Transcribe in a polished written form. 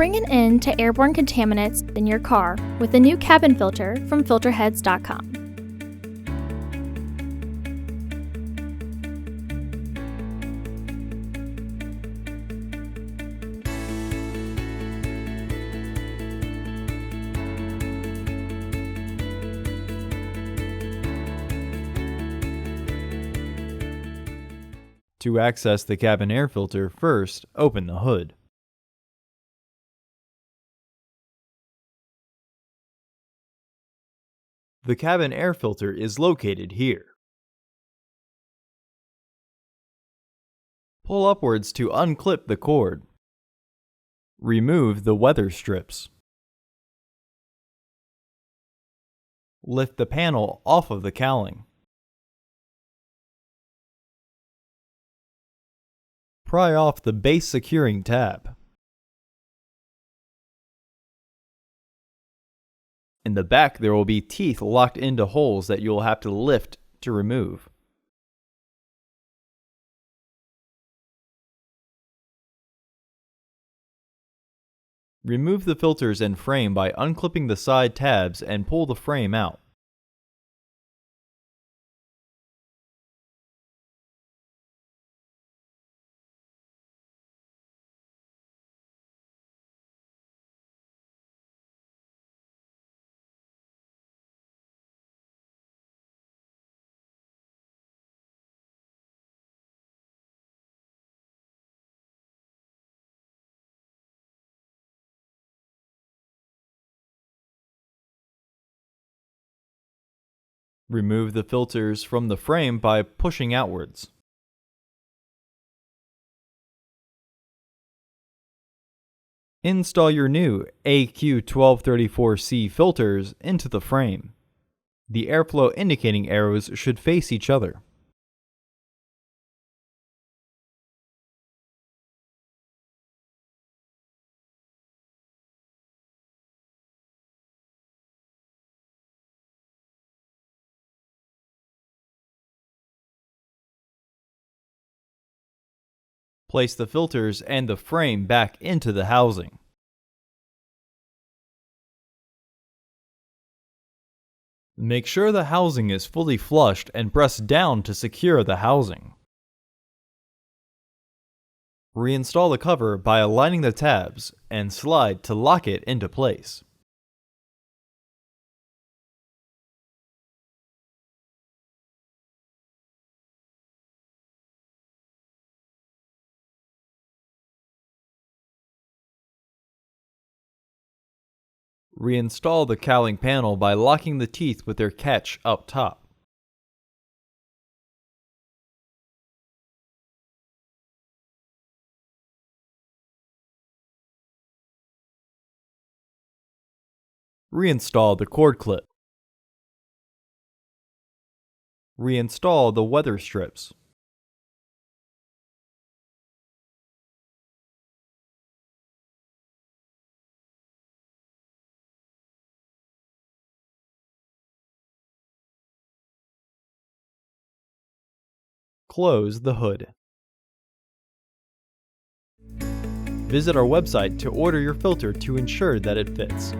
bring an end to airborne contaminants in your car with a new cabin filter from Filterheads.com. To access the cabin air filter, first open the hood. The cabin air filter is located here. Pull upwards to unclip the cord. Remove the weather strips. Lift the panel off of the cowling. Pry off the base securing tab. In the back, there will be teeth locked into holes that you will have to lift to remove. Remove the filters and frame by unclipping the side tabs and pull the frame out. Remove the filters from the frame by pushing outwards. Install your new AQ1234C filters into the frame. The airflow indicating arrows should face each other. Place the filters and the frame back into the housing. Make sure the housing is fully flushed and press down to secure the housing. Reinstall the cover by aligning the tabs and slide to lock it into place. Reinstall the cowling panel by locking the teeth with their catch up top. Reinstall the cord clip. Reinstall the weather strips. Close the hood. Visit our website to order your filter to ensure that it fits.